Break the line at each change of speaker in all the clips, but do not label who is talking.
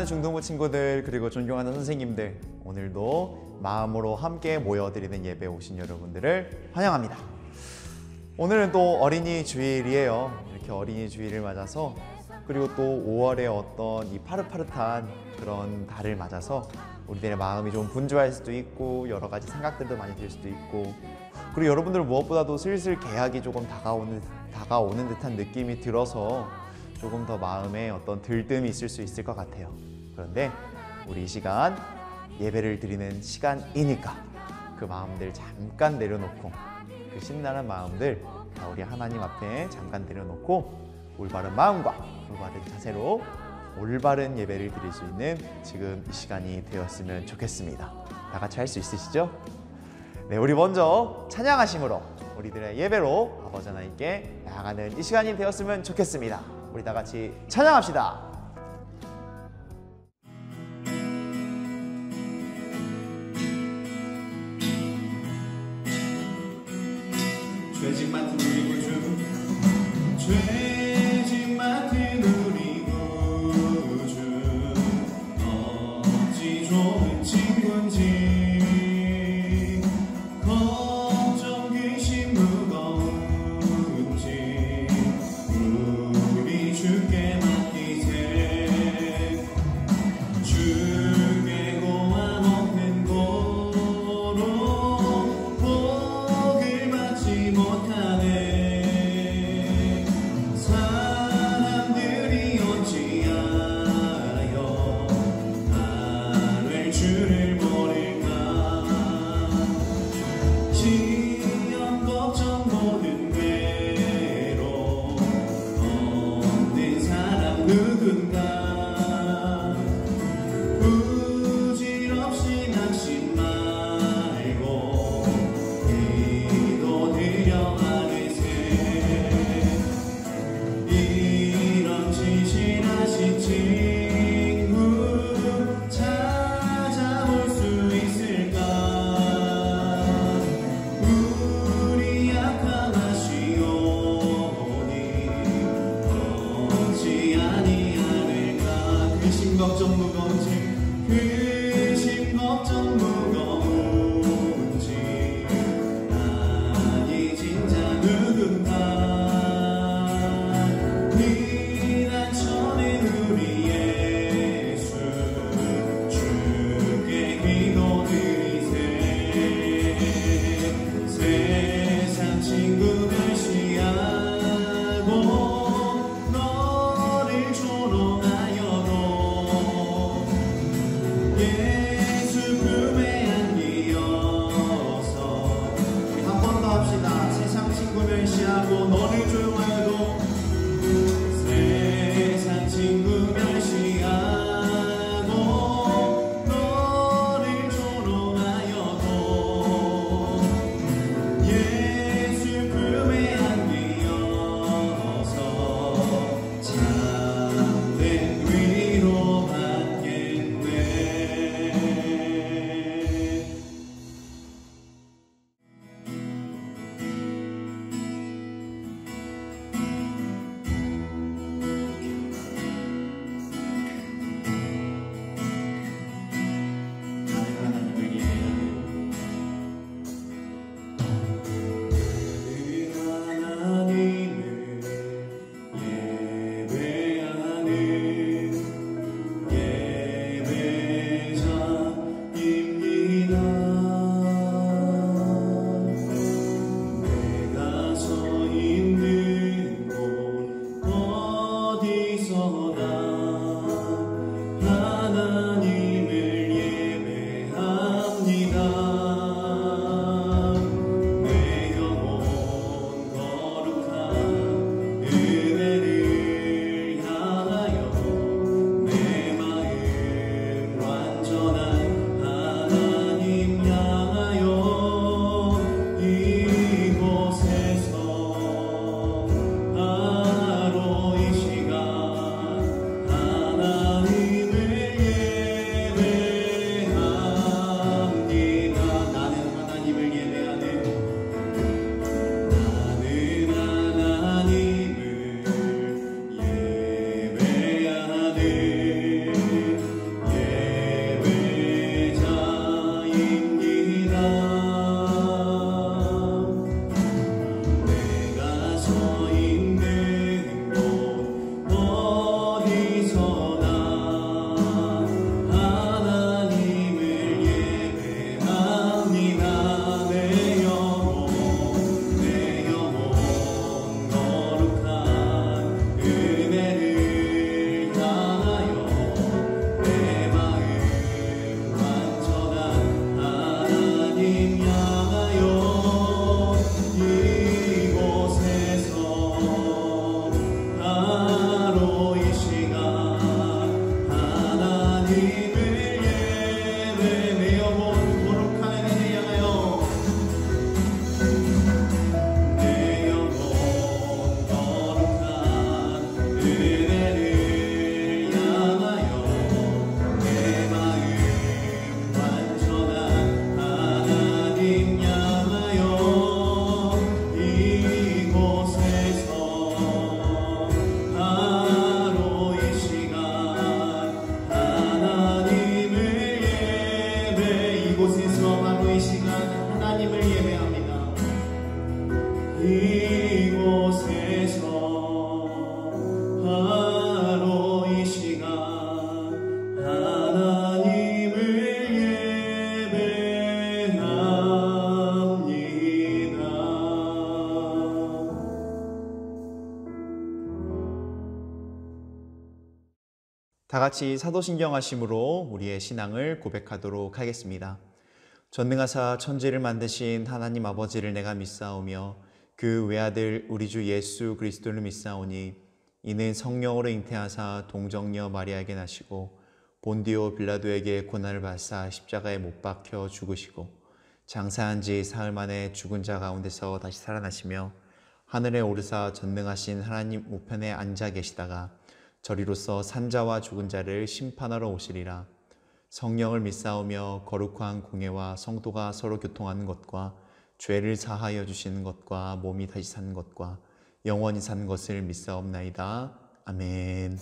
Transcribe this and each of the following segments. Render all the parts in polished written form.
사랑하는 중등부 친구들, 그리고 존경하는 선생님들, 오늘도 마음으로 함께 모여드리는 예배에 오신 여러분들을 환영합니다. 오늘은 또 어린이 주일이에요. 이렇게 어린이 주일을 맞아서, 그리고 또 5월에 어떤 이 파릇파릇한 그런 달을 맞아서 우리들의 마음이 좀 분주할 수도 있고 여러 가지 생각들도 많이 들 수도 있고, 그리고 여러분들 무엇보다도 슬슬 개학이 조금 다가오는 듯한 느낌이 들어서 조금 더 마음에 어떤 들뜸이 있을 수 있을 것 같아요. 그런데 우리 이 시간 예배를 드리는 시간이니까 그 마음들 잠깐 내려놓고, 그 신나는 마음들 다 우리 하나님 앞에 잠깐 내려놓고 올바른 마음과 올바른 자세로 올바른 예배를 드릴 수 있는 지금 이 시간이 되었으면 좋겠습니다. 다 같이 할 수 있으시죠? 네, 우리 먼저 찬양하심으로 우리들의 예배로 아버지 하나님께 나아가는 이 시간이 되었으면 좋겠습니다. 우리 다 같이 찬양합시다.
죄짐 맡은 우리 구주, 죄짐 맡은 우리 구주, 어찌 좋은 친구인지, 걱정 귀신 무거운지 우리 주께 맡기세. 주께 고와 높은 고로 복을 받지 못하네. 사람들이 어찌하여 나를 주를 모를까. 시험 걱정 모든 괴로 없는 사람 누군가. 부질없이 낙심 말고 기도드려 하르세. 이런 진실하신 친구 찾아올 수 있을까. 우리 약함하시오니 어찌 아니하는가. 근심 걱정 무거운지, 근심 걱정 무거운지, 아니 진짜 누군가. 니난 전에 우리 예수 주께 기도드리세. 세상 친구 멸시하고 너를 조롱하여도 예수 품에 안기어서. 우리 한 번 더 합시다. 세상 친구 멸시하고 너를 조롱하여도, 세상 친구 멸시하고 너를 조롱하여도 예수 품에 안기어서 참된 위로 받겠네. 하나님을 예배하는 예배자입니다. 내가 서 있는 곳 어디서나 하나님을 예배합니다. 내 영혼 거룩한 은혜를 향하여, 내 마음 완전한 하나님 향하여 이곳에서 바로 이 시간 하나님을
같이 사도신경하심으로 우리의 신앙을 고백하도록 하겠습니다. 전능하사 천지를 만드신 하나님 아버지를 내가 믿사오며 그 외아들 우리 주 예수 그리스도를 믿사오니 이는 성령으로 잉태하사 동정녀 마리아에게 나시고 본디오 빌라도에게 고난을 받사 십자가에 못 박혀 죽으시고 장사한 지 사흘 만에 죽은 자 가운데서 다시 살아나시며 하늘에 오르사 전능하신 하나님 우편에 앉아 계시다가 저리로서 산자와 죽은 자를 심판하러 오시리라. 성령을 믿사오며 거룩한 공예와 성도가 서로 교통하는 것과 죄를 사하여 주시는 것과 몸이 다시 사는 것과 영원히 사는 것을 믿사옵나이다. 아멘.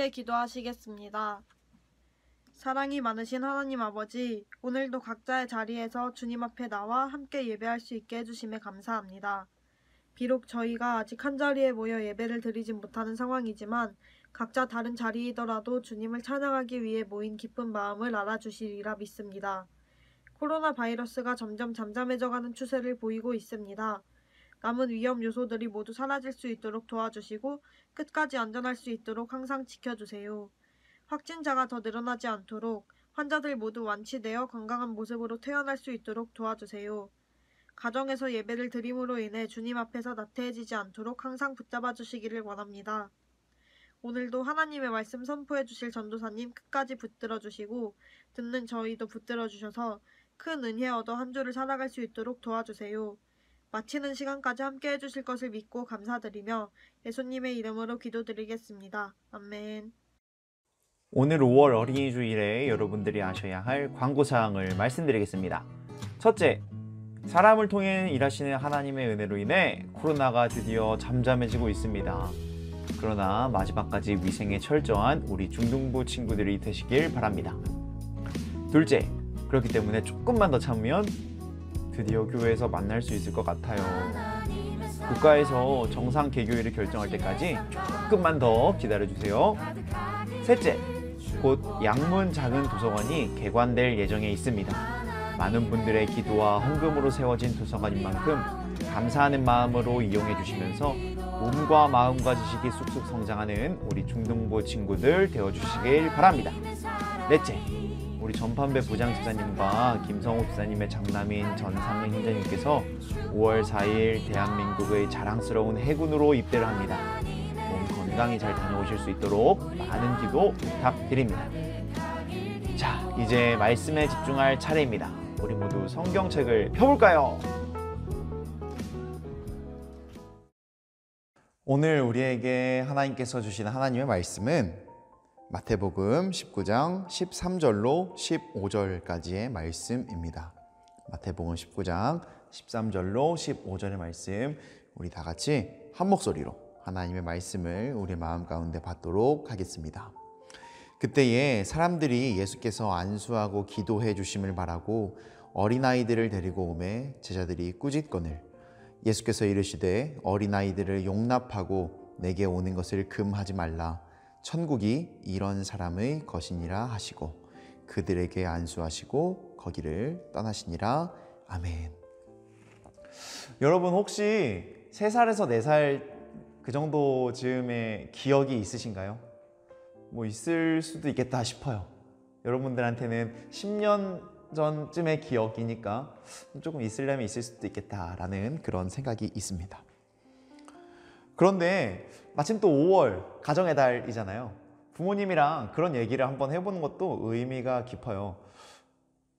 함께 기도하시겠습니다. 사랑이 많으신 하나님 아버지, 오늘도 각자의 자리에서 주님 앞에 나와 함께 예배할 수 있게 해주심에 감사합니다. 비록 저희가 아직 한자리에 모여 예배를 드리진 못하는 상황이지만 각자 다른 자리이더라도 주님을 찬양하기 위해 모인 기쁜 마음을 알아주시리라 믿습니다. 코로나 바이러스가 점점 잠잠해져가는 추세를 보이고 있습니다. 남은 위험 요소들이 모두 사라질 수 있도록 도와주시고 끝까지 안전할 수 있도록 항상 지켜주세요. 확진자가 더 늘어나지 않도록 환자들 모두 완치되어 건강한 모습으로 퇴원할 수 있도록 도와주세요. 가정에서 예배를 드림으로 인해 주님 앞에서 나태해지지 않도록 항상 붙잡아 주시기를 원합니다. 오늘도 하나님의 말씀 선포해 주실 전도사님 끝까지 붙들어 주시고 듣는 저희도 붙들어 주셔서 큰 은혜 얻어 한 주를 살아갈 수 있도록 도와주세요. 마치는 시간까지 함께 해주실 것을 믿고 감사드리며 예수님의 이름으로 기도드리겠습니다. 아멘.
오늘 5월 어린이 주일에 여러분들이 아셔야 할 광고사항을 말씀드리겠습니다. 첫째, 사람을 통해 일하시는 하나님의 은혜로 인해 코로나가 드디어 잠잠해지고 있습니다. 그러나 마지막까지 위생에 철저한 우리 중등부 친구들이 되시길 바랍니다. 둘째, 그렇기 때문에 조금만 더 참으면 드디어 교회에서 만날 수 있을 것 같아요. 국가에서 정상 개교일을 결정할 때까지 조금만 더 기다려주세요. 셋째, 곧 양문 작은 도서관이 개관될 예정에 있습니다. 많은 분들의 기도와 헌금으로 세워진 도서관인 만큼 감사하는 마음으로 이용해 주시면서 몸과 마음과 지식이 쑥쑥 성장하는 우리 중등부 친구들 되어주시길 바랍니다. 넷째, 우리 전판배 부장 집사님과 김성호 집사님의 장남인 전상은 형제님께서 5월 4일 대한민국의 자랑스러운 해군으로 입대를 합니다. 몸 건강히 잘 다녀오실 수 있도록 많은 기도 부탁드립니다. 자, 이제 말씀에 집중할 차례입니다. 우리 모두 성경책을 펴볼까요? 오늘 우리에게 하나님께서 주신 하나님의 말씀은 마태복음 19장 13절로 15절까지의 말씀입니다. 마태복음 19장 13절로 15절의 말씀, 우리 다 같이 한 목소리로 하나님의 말씀을 우리 마음 가운데 받도록 하겠습니다. 그때에 사람들이 예수께서 안수하고 기도해 주심을 바라고 어린아이들을 데리고 오매 제자들이 꾸짖거늘 예수께서 이르시되 어린아이들을 용납하고 내게 오는 것을 금하지 말라. 천국이 이런 사람의 것이니라 하시고 그들에게 안수하시고 거기를 떠나시니라. 아멘. 여러분 혹시 3살에서 4살 그 정도 즈음의 기억이 있으신가요? 뭐 있을 수도 있겠다 싶어요. 여러분들한테는 10년 전쯤의 기억이니까 조금 있으려면 있을 수도 있겠다라는 그런 생각이 있습니다. 그런데 마침 또 5월 가정의 달이잖아요. 부모님이랑 그런 얘기를 한번 해보는 것도 의미가 깊어요.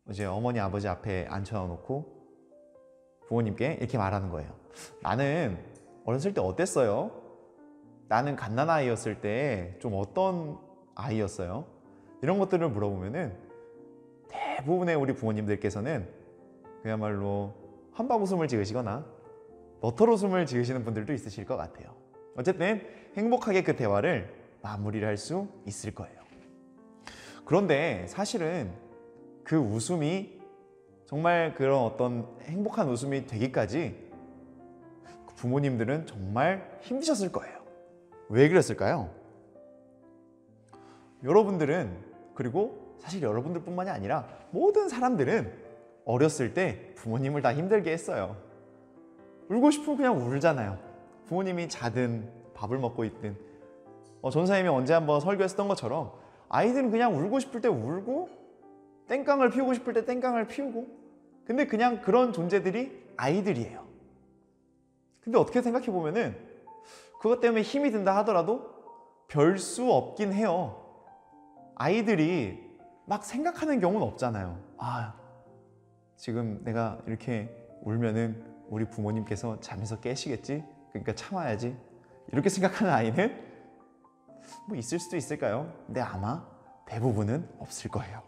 이제 어머니 아버지 앞에 앉혀놓고 부모님께 이렇게 말하는 거예요. 나는 어렸을 때 어땠어요? 나는 갓난아이였을 때 좀 어떤 아이였어요? 이런 것들을 물어보면은 대부분의 우리 부모님들께서는 그야말로 한방 웃음을 지으시거나 너털 웃음을 지으시는 분들도 있으실 것 같아요. 어쨌든 행복하게 그 대화를 마무리를 할 수 있을 거예요. 그런데 사실은 그 웃음이 정말 그런 어떤 행복한 웃음이 되기까지 부모님들은 정말 힘드셨을 거예요. 왜 그랬을까요? 여러분들은, 그리고 사실 여러분들뿐만이 아니라 모든 사람들은 어렸을 때 부모님을 다 힘들게 했어요. 울고 싶으면 그냥 울잖아요. 부모님이 자든 밥을 먹고 있든. 전사님이 언제 한번 설교했었던 것처럼 아이들은 그냥 울고 싶을 때 울고 땡깡을 피우고 싶을 때 땡깡을 피우고, 근데 그냥 그런 존재들이 아이들이에요. 근데 어떻게 생각해 보면은 그것 때문에 힘이 든다 하더라도 별 수 없긴 해요. 아이들이 막 생각하는 경우는 없잖아요. 지금 내가 이렇게 울면은 우리 부모님께서 잠에서 깨시겠지? 그러니까 참아야지. 이렇게 생각하는 아이는 뭐 있을 수도 있을까요? 근데 아마 대부분은 없을 거예요.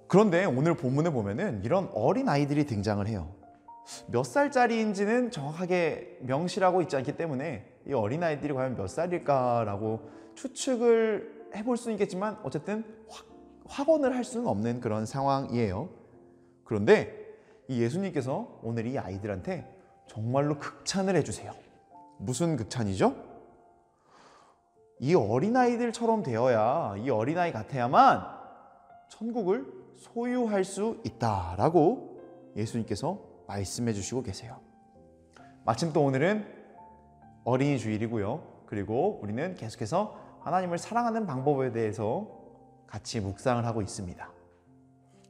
그런데 오늘 본문에 보면은 이런 어린 아이들이 등장을 해요. 몇 살짜리인지는 정확하게 명시하고 있지 않기 때문에 이 어린 아이들이 과연 몇 살일까라고 추측을 해볼 수는 있겠지만 어쨌든 확언을 할 수는 없는 그런 상황이에요. 그런데 이 예수님께서 오늘 이 아이들한테 정말로 극찬을 해주세요. 무슨 극찬이죠? 이 어린아이들처럼 되어야, 이 어린아이 같아야만 천국을 소유할 수 있다라고 예수님께서 말씀해 주시고 계세요. 마침 또 오늘은 어린이 주일이고요. 그리고 우리는 계속해서 하나님을 사랑하는 방법에 대해서 같이 묵상을 하고 있습니다.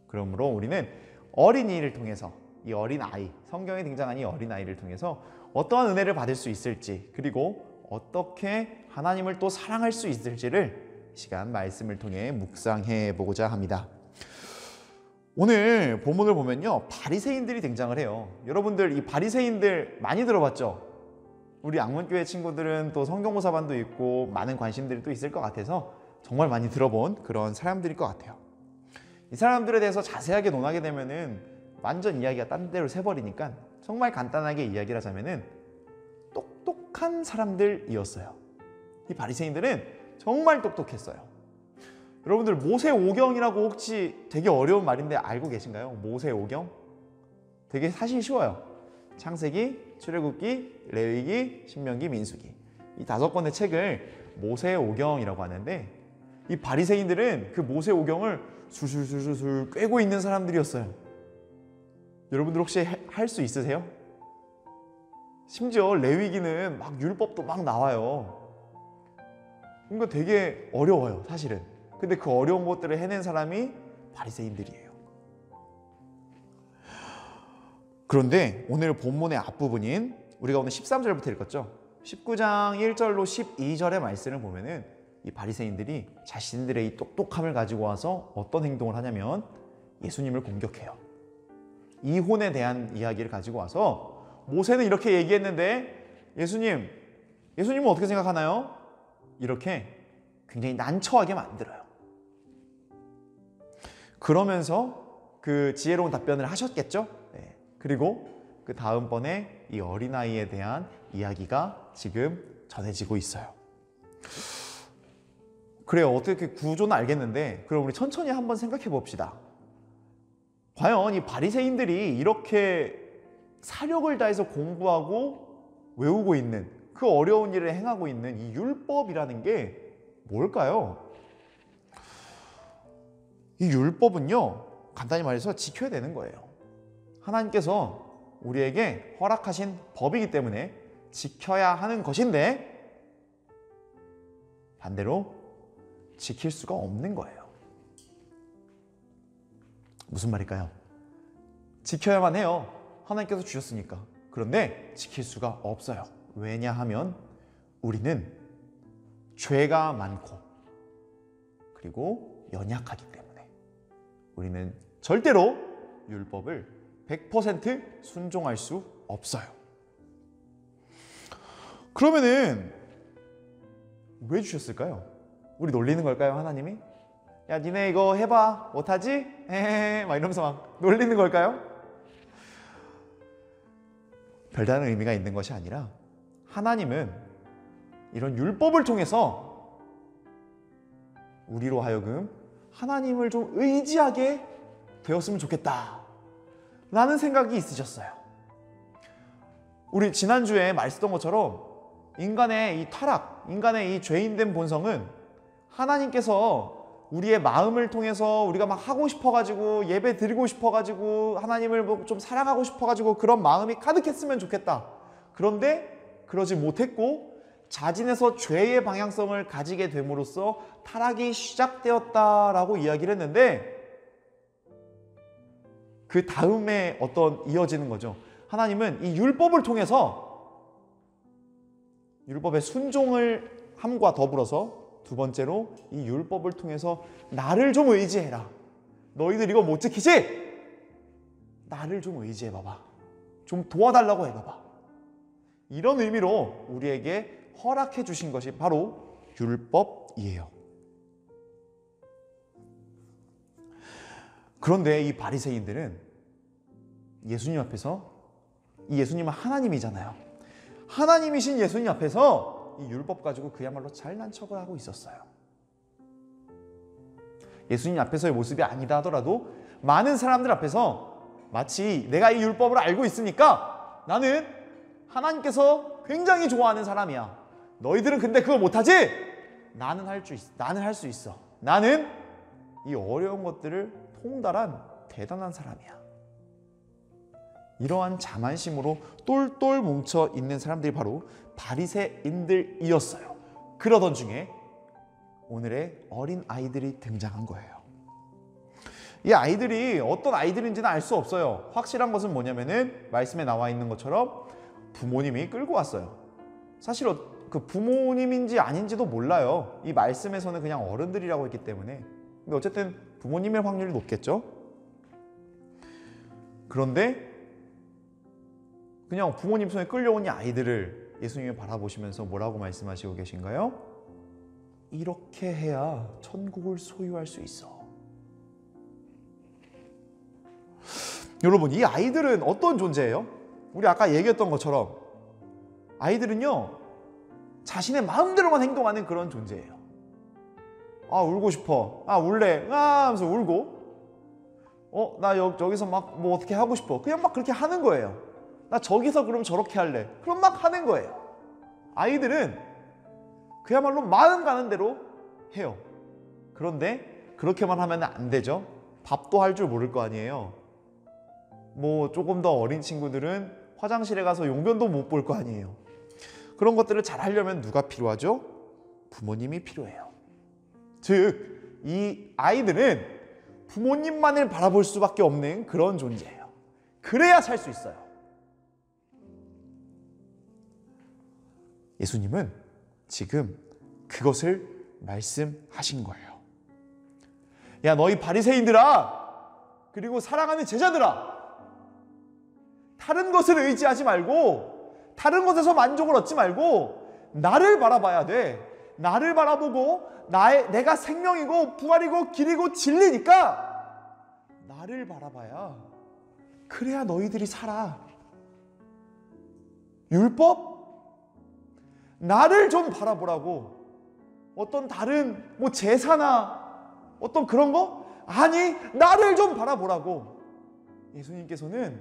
그러므로 우리는 어린이를 통해서, 이 어린아이, 성경에 등장한 이 어린아이를 통해서 어떠한 은혜를 받을 수 있을지, 그리고 어떻게 하나님을 또 사랑할 수 있을지를 시간 말씀을 통해 묵상해 보고자 합니다. 오늘 본문을 보면요, 바리새인들이 등장을 해요. 여러분들 이 바리새인들 많이 들어봤죠? 우리 악문교회 친구들은 또 성경고사반도 있고 많은 관심들이 또 있을 것 같아서 정말 많이 들어본 그런 사람들일 것 같아요. 이 사람들에 대해서 자세하게 논하게 되면은 완전 이야기가 딴 데로 새버리니까 정말 간단하게 이야기를 하자면은 똑똑한 사람들이었어요. 이 바리새인들은 정말 똑똑했어요. 여러분들 모세오경이라고 혹시 되게 어려운 말인데 알고 계신가요? 모세오경? 되게 사실 쉬워요. 창세기, 출애굽기, 레위기, 신명기, 민수기. 이 5권의 책을 모세오경이라고 하는데 이 바리새인들은 그 모세오경을 술술술술 꿰고 있는 사람들이었어요. 여러분들 혹시 할 수 있으세요? 심지어 레위기는 막 율법도 막 나와요. 그러니까 되게 어려워요, 사실은. 근데 그 어려운 것들을 해낸 사람이 바리새인들이에요. 그런데 오늘 본문의 앞부분인 우리가 오늘 13절부터 읽었죠. 19장 1절로 12절의 말씀을 보면은 이 바리새인들이 자신들의 이 똑똑함을 가지고 와서 어떤 행동을 하냐면 예수님을 공격해요. 이혼에 대한 이야기를 가지고 와서 모세는 이렇게 얘기했는데 예수님은 어떻게 생각하나요? 이렇게 굉장히 난처하게 만들어요. 그러면서 그 지혜로운 답변을 하셨겠죠? 네. 그리고 그 다음번에 이 어린아이에 대한 이야기가 지금 전해지고 있어요. 그래요. 어떻게 구조는 알겠는데 그럼 우리 천천히 한번 생각해 봅시다. 과연 이 바리새인들이 이렇게 사력을 다해서 공부하고 외우고 있는 그 어려운 일을 행하고 있는 이 율법이라는 게 뭘까요? 이 율법은요, 간단히 말해서 지켜야 되는 거예요. 하나님께서 우리에게 허락하신 법이기 때문에 지켜야 하는 것인데 반대로 지킬 수가 없는 거예요. 무슨 말일까요? 지켜야만 해요. 하나님께서 주셨으니까. 그런데 지킬 수가 없어요. 왜냐하면 우리는 죄가 많고 그리고 연약하기 때문에 우리는 절대로 율법을 100% 순종할 수 없어요. 그러면은 왜 주셨을까요? 우리 놀리는 걸까요, 하나님이? 야, 니네 이거 해봐. 못하지? 에헤헤 막 이러면서 막 놀리는 걸까요? 별다른 의미가 있는 것이 아니라 하나님은 이런 율법을 통해서 우리로 하여금 하나님을 좀 의지하게 되었으면 좋겠다 라는 생각이 있으셨어요. 우리 지난주에 말했던 것처럼 인간의 이 타락, 인간의 이 죄인된 본성은 하나님께서 우리의 마음을 통해서 우리가 막 하고 싶어가지고 예배 드리고 싶어가지고 하나님을 뭐 좀 사랑하고 싶어가지고 그런 마음이 가득했으면 좋겠다. 그런데 그러지 못했고 자진해서 죄의 방향성을 가지게 됨으로써 타락이 시작되었다라고 이야기를 했는데 그 다음에 어떤 이어지는 거죠. 하나님은 이 율법을 통해서 율법의 순종을 함과 더불어서 두 번째로 이 율법을 통해서 나를 좀 의지해라. 너희들 이거 못 지키지? 나를 좀 의지해 봐봐. 좀 도와달라고 해 봐봐. 이런 의미로 우리에게 허락해 주신 것이 바로 율법이에요. 그런데 이 바리새인들은 예수님 앞에서 이 예수님은 하나님이잖아요. 하나님이신 예수님 앞에서 이 율법 가지고 그야말로 잘난 척을 하고 있었어요. 예수님 앞에서의 모습이 아니다 하더라도 많은 사람들 앞에서 마치 내가 이 율법을 알고 있으니까 나는 하나님께서 굉장히 좋아하는 사람이야. 너희들은 근데 그거 못하지? 나는 할 수 있어. 나는 이 어려운 것들을 통달한 대단한 사람이야. 이러한 자만심으로 똘똘 뭉쳐 있는 사람들이 바로 바리새인들이었어요. 그러던 중에 오늘의 어린 아이들이 등장한 거예요. 이 아이들이 어떤 아이들인지는 알 수 없어요. 확실한 것은 뭐냐면은 말씀에 나와 있는 것처럼 부모님이 끌고 왔어요. 사실 그 부모님인지 아닌지도 몰라요. 이 말씀에서는 그냥 어른들이라고 했기 때문에. 근데 어쨌든 부모님일 확률이 높겠죠. 그런데 그냥 부모님 손에 끌려온 이 아이들을 예수님이 바라보시면서 뭐라고 말씀하시고 계신가요? 이렇게 해야 천국을 소유할 수 있어. 여러분, 이 아이들은 어떤 존재예요? 우리 아까 얘기했던 것처럼 아이들은요, 자신의 마음대로만 행동하는 그런 존재예요. 아, 울고 싶어. 아, 울래. 아, 하면서 울고. 나 여기서 막 뭐 어떻게 하고 싶어. 그냥 막 그렇게 하는 거예요. 나 저기서 그럼 저렇게 할래. 그럼 막 하는 거예요. 아이들은 그야말로 마음 가는 대로 해요. 그런데 그렇게만 하면 안 되죠. 밥도 할 줄 모를 거 아니에요. 뭐 조금 더 어린 친구들은 화장실에 가서 용변도 못 볼 거 아니에요. 그런 것들을 잘 하려면 누가 필요하죠? 부모님이 필요해요. 즉, 이 아이들은 부모님만을 바라볼 수밖에 없는 그런 존재예요. 그래야 살 수 있어요. 예수님은 지금 그것을 말씀하신 거예요. 야, 너희 바리새인들아, 그리고 사랑하는 제자들아, 다른 것을 의지하지 말고, 다른 것에서 만족을 얻지 말고 나를 바라봐야 돼. 나를 바라보고 내가 생명이고 부활이고 길이고 진리니까 나를 바라봐야, 그래야 너희들이 살아. 율법? 나를 좀 바라보라고. 어떤 다른 뭐 제사나 어떤 그런 거? 아니, 나를 좀 바라보라고. 예수님께서는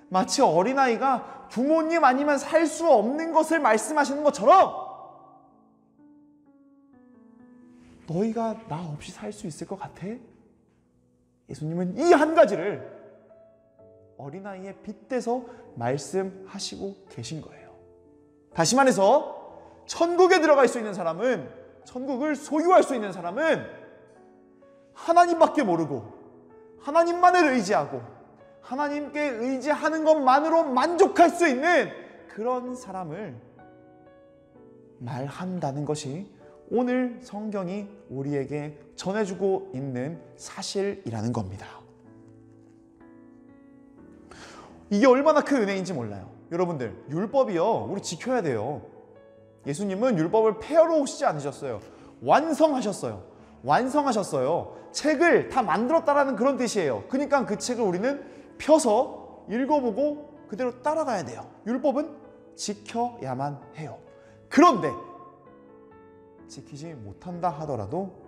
마치 어린아이가 부모님 아니면 살 수 없는 것을 말씀하시는 것처럼, 너희가 나 없이 살 수 있을 것 같아? 예수님은 이 한 가지를 어린아이에 빗대서 말씀하시고 계신 거예요. 다시 말해서 천국에 들어갈 수 있는 사람은, 천국을 소유할 수 있는 사람은 하나님밖에 모르고 하나님만을 의지하고 하나님께 의지하는 것만으로 만족할 수 있는 그런 사람을 말한다는 것이 오늘 성경이 우리에게 전해주고 있는 사실이라는 겁니다. 이게 얼마나 큰 은혜인지 몰라요. 여러분들, 율법이요, 우리 지켜야 돼요. 예수님은 율법을 폐허로 오시지 않으셨어요. 완성하셨어요. 책을 다 만들었다라는 그런 뜻이에요. 그러니까 그 책을 우리는 펴서 읽어보고 그대로 따라가야 돼요. 율법은 지켜야만 해요. 그런데 지키지 못한다 하더라도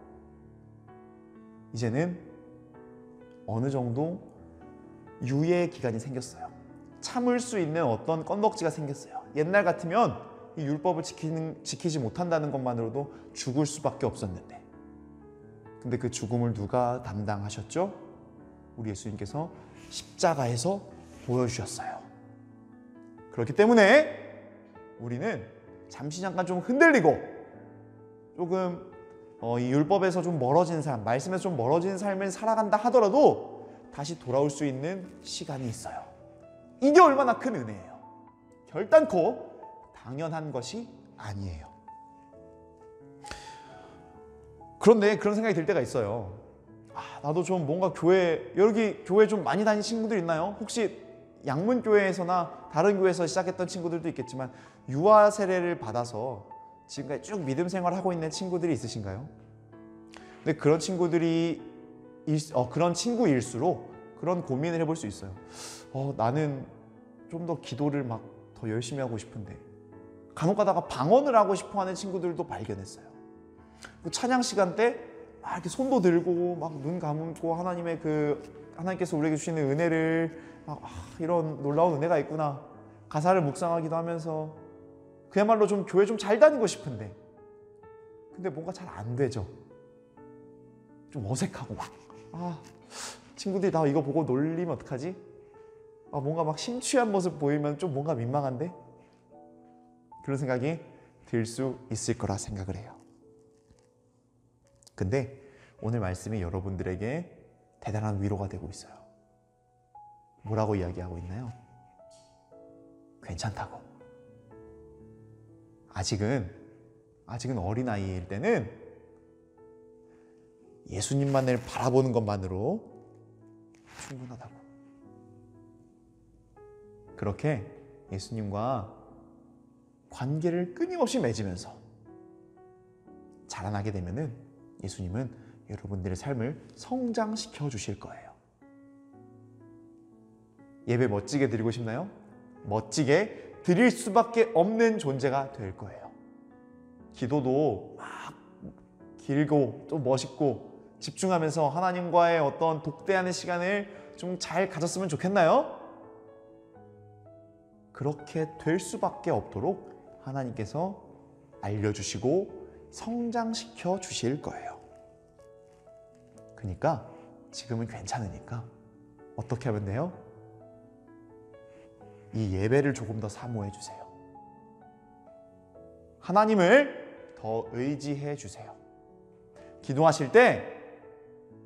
이제는 어느 정도 유예 기간이 생겼어요. 참을 수 있는 어떤 건덕지가 생겼어요. 옛날 같으면 이 율법을 지키지 못한다는 것만으로도 죽을 수밖에 없었는데, 근데 그 죽음을 누가 담당하셨죠? 우리 예수님께서 십자가에서 보여주셨어요. 그렇기 때문에 우리는 잠시 잠깐 좀 흔들리고 조금 이 율법에서 좀 멀어진 삶, 말씀에서 좀 멀어진 삶을 살아간다 하더라도 다시 돌아올 수 있는 시간이 있어요. 이게 얼마나 큰 은혜예요. 결단코 당연한 것이 아니에요. 그런데 그런 생각이 들 때가 있어요. 나도 좀 뭔가 여기 교회 좀 많이 다니는 친구들 있나요? 혹시 양문교회에서나 다른 교회에서 시작했던 친구들도 있겠지만 유아 세례를 받아서 지금까지 쭉 믿음 생활을 하고 있는 친구들이 있으신가요? 근데 그런 친구일수록 그런 고민을 해볼 수 있어요. 나는 좀 더 기도를 막 더 열심히 하고 싶은데, 간혹 가다가 방언을 하고 싶어 하는 친구들도 발견했어요. 찬양 시간 때 막 이렇게 손도 들고 막 눈 감고 하나님께서 우리에게 주시는 은혜를 이런 놀라운 은혜가 있구나, 가사를 묵상하기도 하면서 그야말로 좀 교회 좀 잘 다니고 싶은데, 근데 뭔가 잘 안 되죠. 좀 어색하고 친구들이 다 이거 보고 놀리면 어떡하지? 뭔가 막 심취한 모습 보이면 좀 뭔가 민망한데? 그런 생각이 들 수 있을 거라 생각을 해요. 근데 오늘 말씀이 여러분들에게 대단한 위로가 되고 있어요. 뭐라고 이야기하고 있나요? 괜찮다고. 아직은 어린아이일 때는 예수님만을 바라보는 것만으로 충분하다고. 그렇게 예수님과 관계를 끊임없이 맺으면서 자라나게 되면은 예수님은 여러분들의 삶을 성장시켜 주실 거예요. 예배 멋지게 드리고 싶나요? 멋지게 드릴 수밖에 없는 존재가 될 거예요. 기도도 막 길고 좀 멋있고 집중하면서 하나님과의 어떤 독대하는 시간을 좀 잘 가졌으면 좋겠나요? 그렇게 될 수밖에 없도록 하나님께서 알려주시고 성장시켜 주실 거예요. 그러니까 지금은 괜찮으니까 어떻게 하면 돼요? 이 예배를 조금 더 사모해 주세요. 하나님을 더 의지해 주세요. 기도하실 때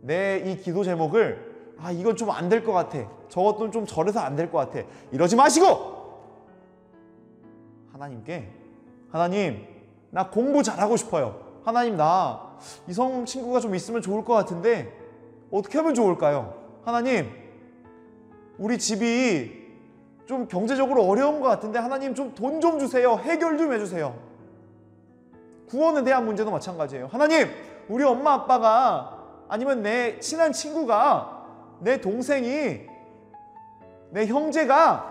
내 이 기도 제목을 이건 좀 안 될 것 같아, 저것도 좀 저래서 안 될 것 같아, 이러지 마시고 하나님께, 하나님 나 공부 잘하고 싶어요. 하나님 나 이성 친구가 좀 있으면 좋을 것 같은데 어떻게 하면 좋을까요? 하나님 우리 집이 좀 경제적으로 어려운 것 같은데 하나님 좀 돈 좀 주세요. 해결 좀 해주세요. 구원에 대한 문제도 마찬가지예요. 하나님 우리 엄마 아빠가, 아니면 내 친한 친구가, 내 동생이, 내 형제가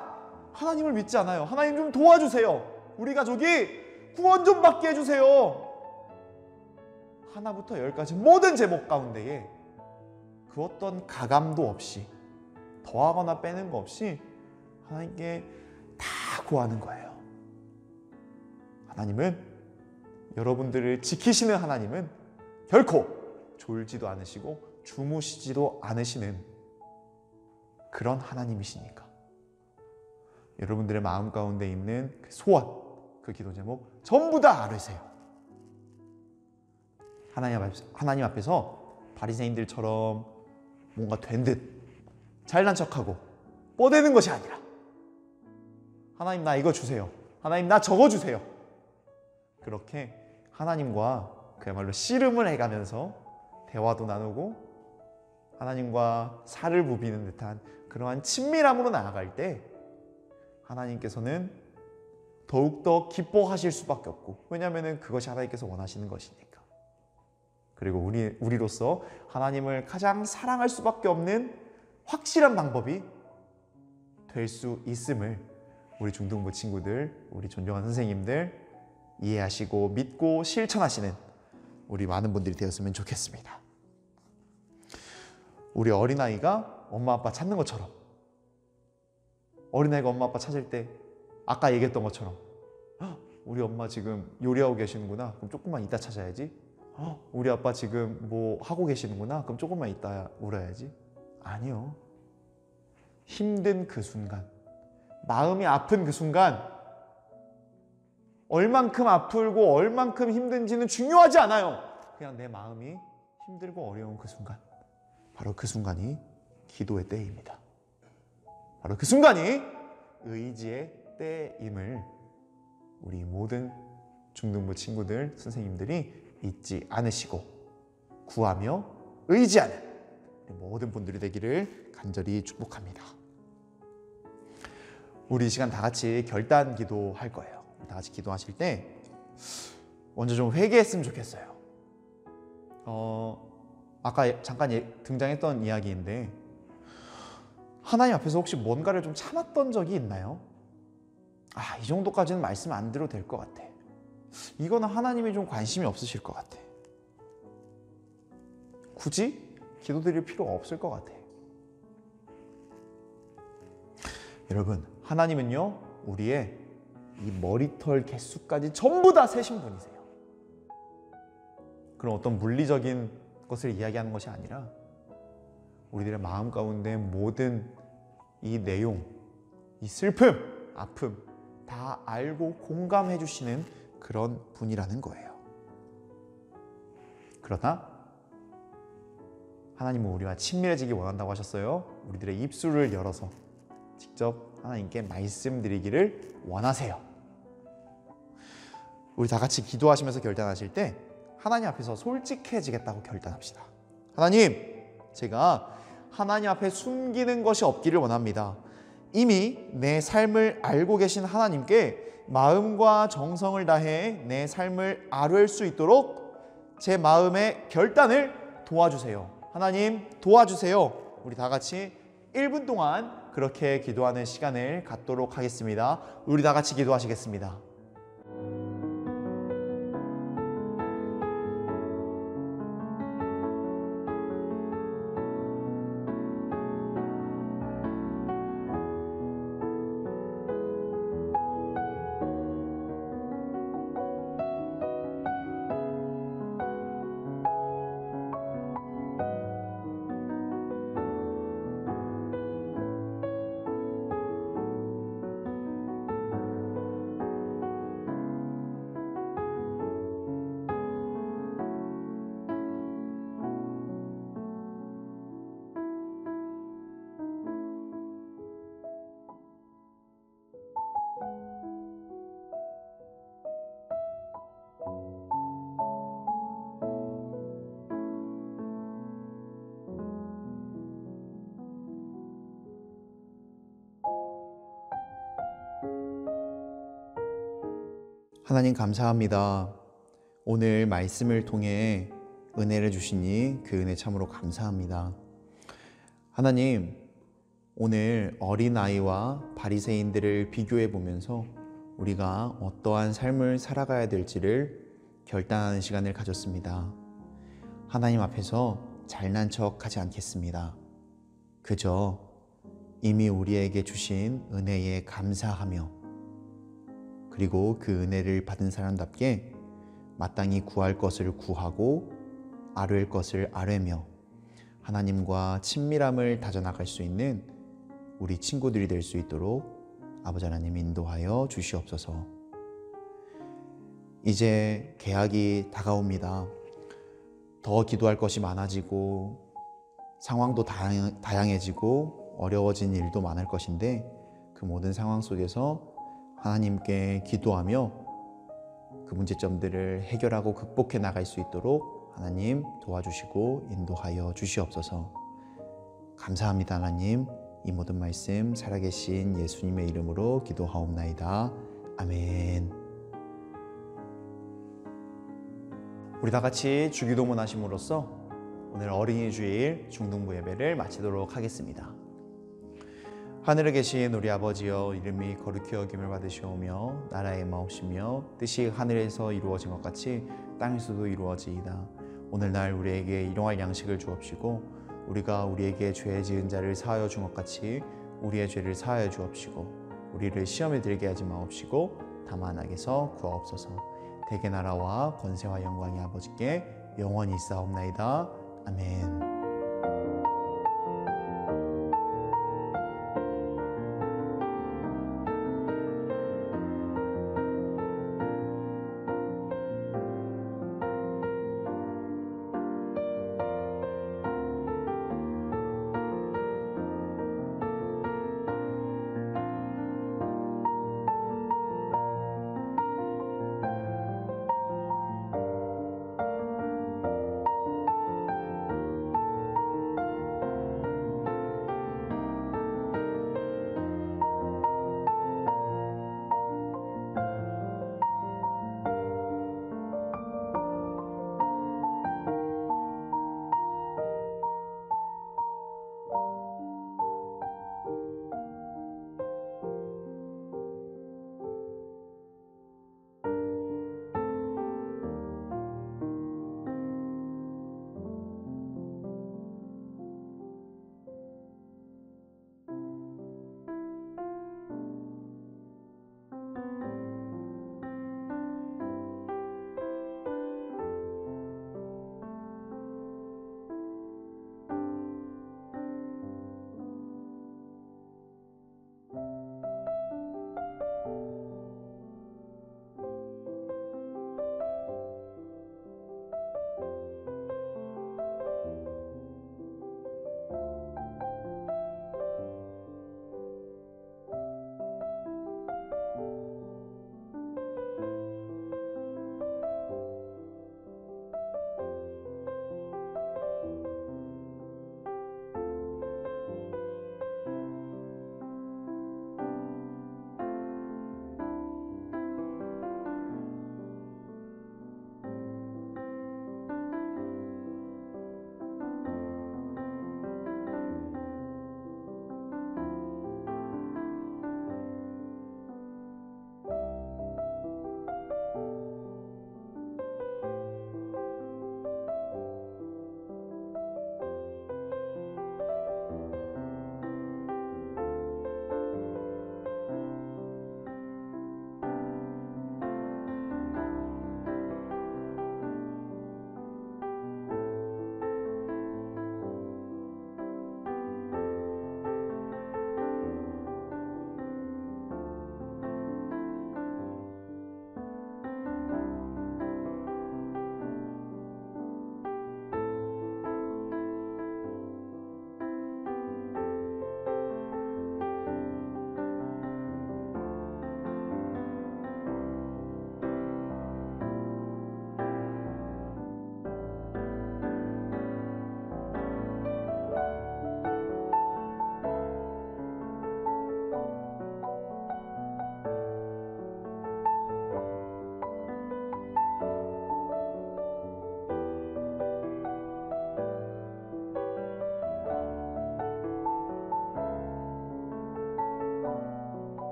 하나님을 믿지 않아요. 하나님 좀 도와주세요. 우리 가족이 구원 좀 받게 해주세요. 하나부터 열까지 모든 제목 가운데에 그 어떤 가감도 없이, 더하거나 빼는 거 없이 하나님께 다 구하는 거예요. 하나님은, 여러분들을 지키시는 하나님은 결코 졸지도 않으시고 주무시지도 않으시는 그런 하나님이시니까 여러분들의 마음 가운데 있는 그 소원, 그 기도 제목 전부 다 아뢰세요. 하나님 앞에서 바리새인들처럼 뭔가 된 듯 잘난 척하고 뻗대는 것이 아니라, 하나님 나 이거 주세요, 하나님 나 저거 주세요, 그렇게 하나님과 그야말로 씨름을 해가면서 대화도 나누고 하나님과 살을 부비는 듯한 그러한 친밀함으로 나아갈 때 하나님께서는 더욱더 기뻐하실 수밖에 없고, 왜냐하면 그것이 하나님께서 원하시는 것이니까. 그리고 우리로서 하나님을 가장 사랑할 수밖에 없는 확실한 방법이 될 수 있음을 우리 중등부 친구들, 우리 존경하는 선생님들 이해하시고 믿고 실천하시는 우리 많은 분들이 되었으면 좋겠습니다. 우리 어린아이가 엄마 아빠 찾는 것처럼, 어린아이가 엄마 아빠 찾을 때 아까 얘기했던 것처럼 우리 엄마 지금 요리하고 계시는구나, 그럼 조금만 이따 찾아야지. 우리 아빠 지금 뭐 하고 계시는구나, 그럼 조금만 이따 울어야지. 아니요. 힘든 그 순간, 마음이 아픈 그 순간, 얼만큼 아프고 얼만큼 힘든지는 중요하지 않아요. 그냥 내 마음이 힘들고 어려운 그 순간, 바로 그 순간이 기도의 때입니다. 바로 그 순간이 의지의 때임을 우리 모든 중등부 친구들, 선생님들이 잊지 않으시고 구하며 의지하는 모든 분들이 되기를 간절히 축복합니다. 우리 이 시간 다 같이 결단 기도할 거예요. 다 같이 기도하실 때 먼저 좀 회개했으면 좋겠어요. 아까 잠깐 등장했던 이야기인데, 하나님 앞에서 혹시 뭔가를 좀 참았던 적이 있나요? 이 정도까지는 말씀 안 드려도 될 것 같아. 이거는 하나님이 좀 관심이 없으실 것 같아. 굳이 기도드릴 필요가 없을 것 같아. 여러분, 하나님은요 우리의 이 머리털 개수까지 전부 다 세신 분이세요. 그런 어떤 물리적인 것을 이야기하는 것이 아니라 우리들의 마음 가운데 모든 이 내용, 이 슬픔, 아픔 다 알고 공감해 주시는 그런 분이라는 거예요. 그러나 하나님은 우리와 친밀해지기 원한다고 하셨어요. 우리들의 입술을 열어서 직접 하나님께 말씀드리기를 원하세요. 우리 다 같이 기도하시면서 결단하실 때 하나님 앞에서 솔직해지겠다고 결단합시다. 하나님, 제가 하나님 앞에 숨기는 것이 없기를 원합니다. 이미 내 삶을 알고 계신 하나님께 마음과 정성을 다해 내 삶을 아뢰을 수 있도록 제 마음의 결단을 도와주세요. 하나님 도와주세요. 우리 다 같이 1분 동안 그렇게 기도하는 시간을 갖도록 하겠습니다. 우리 다 같이 기도하시겠습니다. 하나님 감사합니다. 오늘 말씀을 통해 은혜를 주시니 그 은혜 참으로 감사합니다. 하나님, 오늘 어린아이와 바리새인들을 비교해 보면서 우리가 어떠한 삶을 살아가야 될지를 결단하는 시간을 가졌습니다. 하나님 앞에서 잘난 척하지 않겠습니다. 그저 이미 우리에게 주신 은혜에 감사하며 그리고 그 은혜를 받은 사람답게 마땅히 구할 것을 구하고 아뢰을 것을 아뢰며 하나님과 친밀함을 다져나갈 수 있는 우리 친구들이 될 수 있도록 아버지 하나님 인도하여 주시옵소서. 이제 개학이 다가옵니다. 더 기도할 것이 많아지고 상황도 다양해지고 어려워진 일도 많을 것인데 그 모든 상황 속에서 하나님께 기도하며 그 문제점들을 해결하고 극복해 나갈 수 있도록 하나님 도와주시고 인도하여 주시옵소서. 감사합니다. 하나님, 이 모든 말씀 살아계신 예수님의 이름으로 기도하옵나이다. 아멘. 우리 다 같이 주기도문 하심으로써 오늘 어린이 주일 중등부 예배를 마치도록 하겠습니다. 하늘에 계신 우리 아버지여, 이름이 거룩히 여김을 받으시오며 나라의 마옵시며 뜻이 하늘에서 이루어진 것 같이 땅에서도 이루어지이다. 오늘날 우리에게 일용할 양식을 주옵시고 우리가 우리에게 죄 지은 자를 사하여 준 것 같이 우리의 죄를 사하여 주옵시고 우리를 시험에 들게 하지 마옵시고 다만 악에서 구하옵소서. 대개 나라와 권세와 영광이 아버지께 영원히 있사옵나이다. 아멘.